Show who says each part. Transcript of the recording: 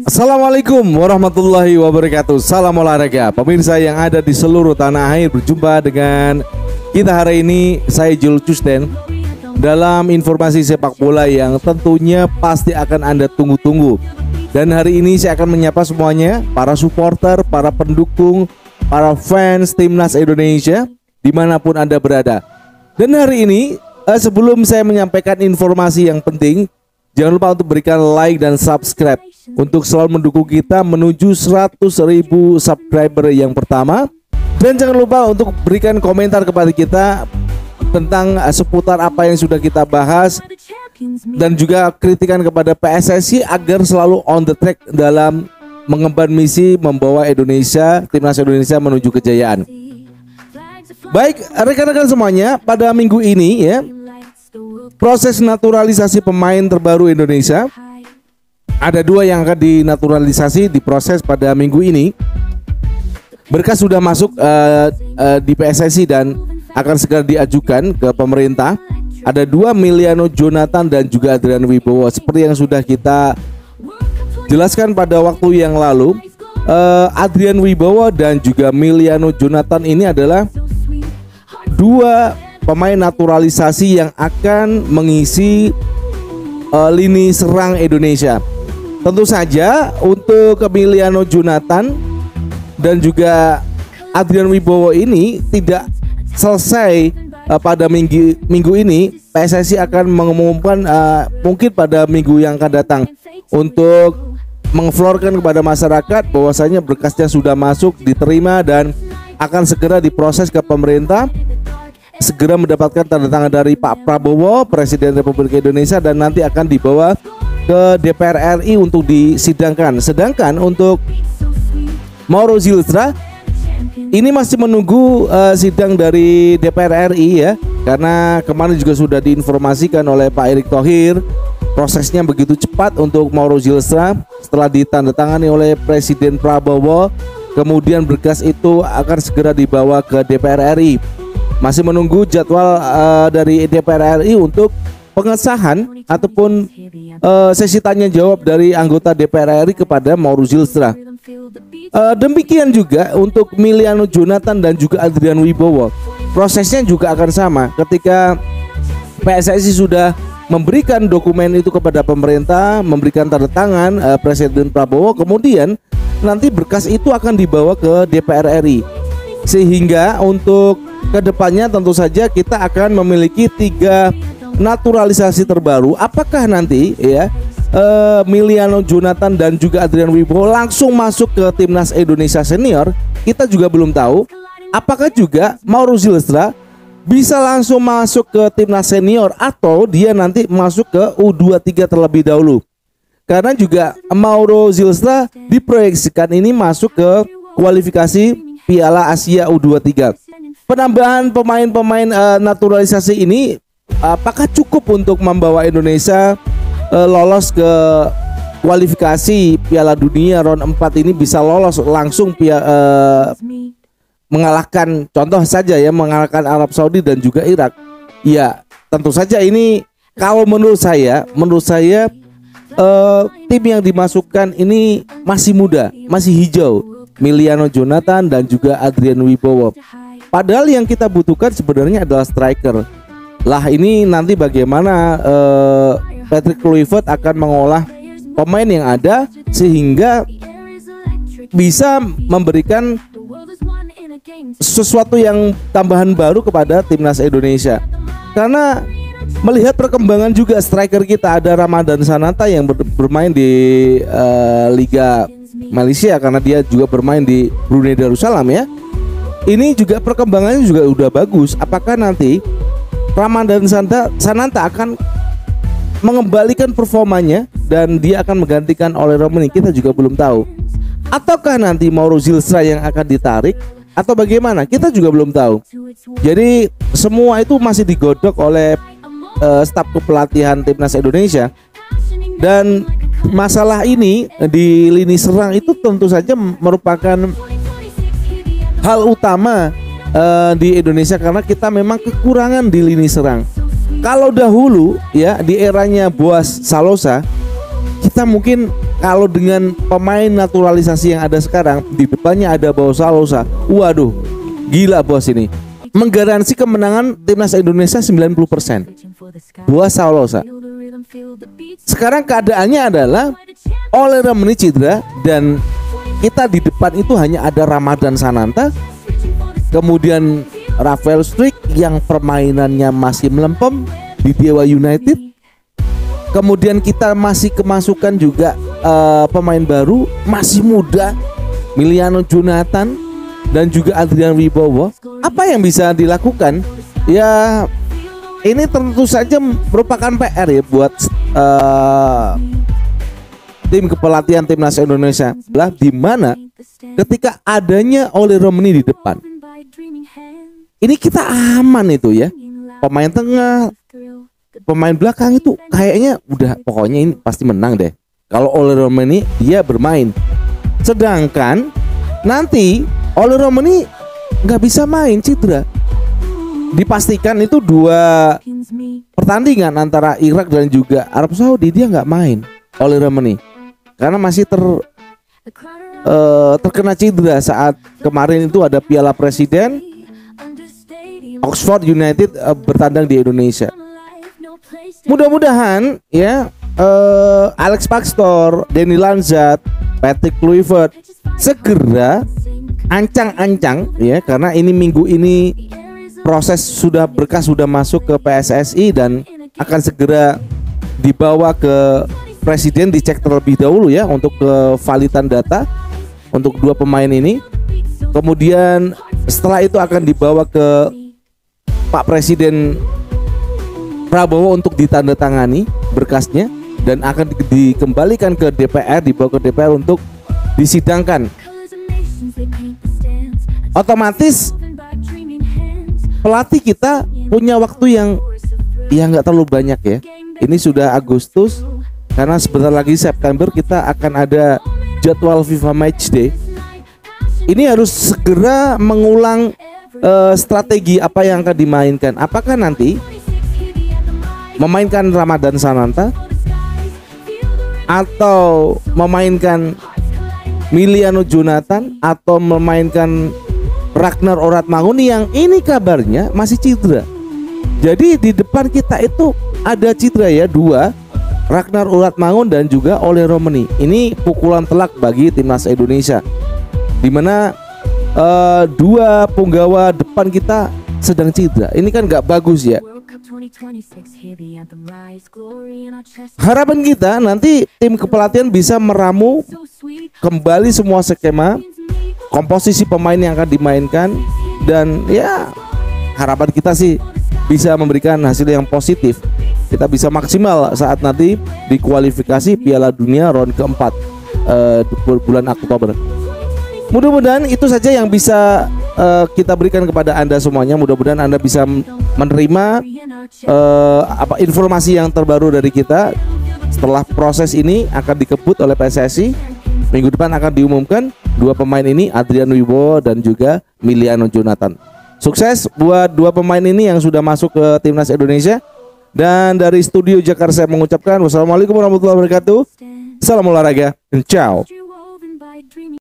Speaker 1: Assalamualaikum warahmatullahi wabarakatuh. Salam olahraga. Pemirsa yang ada di seluruh tanah air, berjumpa dengan kita hari ini. Saya Jul Cusden dalam informasi sepak bola yang tentunya pasti akan Anda tunggu-tunggu. Dan hari ini saya akan menyapa semuanya, para supporter, para pendukung, para fans Timnas Indonesia dimanapun Anda berada. Dan hari ini sebelum saya menyampaikan informasi yang penting, jangan lupa untuk berikan like dan subscribe untuk selalu mendukung kita menuju 100.000 subscriber yang pertama. Dan jangan lupa untuk berikan komentar kepada kita tentang seputar apa yang sudah kita bahas, dan juga kritikan kepada PSSI agar selalu on the track dalam mengemban misi membawa Timnas Indonesia menuju kejayaan. Baik, rekan-rekan semuanya, pada minggu ini ya, proses naturalisasi pemain terbaru Indonesia ada 2 yang akan dinaturalisasi, diproses pada minggu ini. Berkas sudah masuk di PSSI dan akan segera diajukan ke pemerintah. Ada 2, Miliano Jonathan dan juga Adrian Wibowo. Seperti yang sudah kita jelaskan pada waktu yang lalu, Adrian Wibowo dan juga Miliano Jonathan ini adalah 2 pemain naturalisasi yang akan mengisi lini serang Indonesia. Tentu saja untuk Miliano Jonathan dan juga Adrian Wibowo ini tidak selesai pada minggu ini. PSSI akan mengumumkan mungkin pada minggu yang akan datang untuk mengflorkan kepada masyarakat bahwasanya berkasnya sudah masuk, diterima, dan akan segera diproses ke pemerintah, segera mendapatkan tanda tangan dari Pak Prabowo, Presiden Republik Indonesia, dan nanti akan dibawa ke DPR RI untuk disidangkan. Sedangkan untuk Mauro Zylstra ini masih menunggu sidang dari DPR RI ya, karena kemarin juga sudah diinformasikan oleh Pak Erick Thohir prosesnya begitu cepat untuk Mauro Zylstra. Setelah ditandatangani oleh Presiden Prabowo, kemudian berkas itu akan segera dibawa ke DPR RI. Masih menunggu jadwal dari DPR RI untuk pengesahan ataupun sesi tanya jawab dari anggota DPR RI kepada Mauro Zylstra. Demikian juga untuk Miliano Jonathan dan juga Adrian Wibowo. Prosesnya juga akan sama. Ketika PSSI sudah memberikan dokumen itu kepada pemerintah, memberikan tanda tangan Presiden Prabowo, kemudian nanti berkas itu akan dibawa ke DPR RI. Sehingga untuk kedepannya tentu saja kita akan memiliki 3 naturalisasi terbaru. Apakah nanti ya Miliano Jonathan dan juga Adrian Wibowo langsung masuk ke Timnas Indonesia Senior, kita juga belum tahu. Apakah juga Mauro Zylstra bisa langsung masuk ke Timnas Senior atau dia nanti masuk ke U23 terlebih dahulu. Karena juga Mauro Zylstra diproyeksikan ini masuk ke kualifikasi Piala Asia U23. Penambahan pemain-pemain naturalisasi ini apakah cukup untuk membawa Indonesia lolos ke kualifikasi Piala Dunia round 4 ini, bisa lolos langsung mengalahkan, contoh saja ya, mengalahkan Arab Saudi dan juga Irak. Ya, tentu saja ini kalau menurut saya tim yang dimasukkan ini masih muda, masih hijau. Miliano Jonathan dan juga Adrian Wibowo. Padahal yang kita butuhkan sebenarnya adalah striker. Lah ini nanti bagaimana Patrick Kluivert akan mengolah pemain yang ada sehingga bisa memberikan sesuatu yang tambahan baru kepada Timnas Indonesia. Karena melihat perkembangan juga striker kita, ada Ramadan Sananta yang bermain di Liga Malaysia karena dia juga bermain di Brunei Darussalam ya. Ini juga perkembangannya juga udah bagus. Apakah nanti Ramadan Sananta akan mengembalikan performanya dan dia akan menggantikan oleh Romani? Kita juga belum tahu. Ataukah nanti Mauro Zylstra yang akan ditarik atau bagaimana? Kita juga belum tahu. Jadi semua itu masih digodok oleh staf kepelatihan Timnas Indonesia. Dan masalah ini di lini serang itu tentu saja merupakan hal utama di Indonesia karena kita memang kekurangan di lini serang. Kalau dahulu ya di eranya Boas Salosa kita mungkin kalau dengan pemain naturalisasi yang ada sekarang, di depannya ada Boa Salosa. Waduh, gila bos ini. Menggaransi kemenangan timnas Indonesia 90%. Boa Salosa. Sekarang keadaannya adalah Ole Romeni cedera dan kita di depan itu hanya ada Ramadan Sananta, kemudian Rafael Struijk yang permainannya masih melempem di Dewa United. Kemudian kita masih kemasukan juga pemain baru masih muda, Emiliano Jonathan dan juga Adrian Wibowo. Apa yang bisa dilakukan? Ya ini tentu saja merupakan PR ya buat tim kepelatihan timnas Indonesia, lah di mana ketika adanya Ole Romeni di depan, ini kita aman itu ya. Pemain tengah, pemain belakang itu kayaknya udah pokoknya ini pasti menang deh. Kalau Ole Romeni dia bermain. Sedangkan nanti Ole Romeni nggak bisa main, cedera. Dipastikan itu 2 pertandingan antara Irak dan juga Arab Saudi dia nggak main Ole Romeni karena masih terkena cedera saat kemarin itu ada Piala Presiden Oxford United bertandang di Indonesia. Mudah-mudahan ya Alex Paxtor, Danny Lanzat, Patrick Kluivert segera ancang-ancang ya, karena ini minggu ini proses berkas sudah masuk ke PSSI dan akan segera dibawa ke presiden, dicek terlebih dahulu ya untuk kevalidan data untuk 2 pemain ini. Kemudian setelah itu akan dibawa ke Pak Presiden Prabowo untuk ditandatangani berkasnya dan akan dikembalikan ke DPR, dibawa ke DPR untuk disidangkan. Otomatis pelatih kita punya waktu yang nggak terlalu banyak ya. Ini sudah Agustus, karena sebentar lagi September kita akan ada jadwal FIFA Matchday. Ini harus segera mengulang strategi apa yang akan dimainkan. Apakah nanti memainkan Ramadan Sananta atau memainkan Emiliano Jonathan atau memainkan Ragnar Oratmangun yang ini kabarnya masih cedera. Jadi di depan kita itu ada cedera ya, 2, Ragnar Oratmangun dan juga Ole Romeni. Ini pukulan telak bagi timnas Indonesia, dimana 2 punggawa depan kita sedang cedera. Ini kan nggak bagus ya. Harapan kita nanti tim kepelatihan bisa meramu kembali semua skema, komposisi pemain yang akan dimainkan, dan ya harapan kita sih bisa memberikan hasil yang positif. Kita bisa maksimal saat nanti di kualifikasi Piala Dunia round keempat bulan Oktober. Mudah-mudahan itu saja yang bisa kita berikan kepada Anda semuanya. Mudah-mudahan Anda bisa menerima informasi yang terbaru dari kita. Setelah proses ini akan dikebut oleh PSSI, minggu depan akan diumumkan 2 pemain ini, Adrian Wibowo dan juga Emiliano Jonathan. Sukses buat 2 pemain ini yang sudah masuk ke timnas Indonesia. Dan dari studio Jakarta saya mengucapkan wassalamualaikum warahmatullahi wabarakatuh. Salam olahraga, ciao.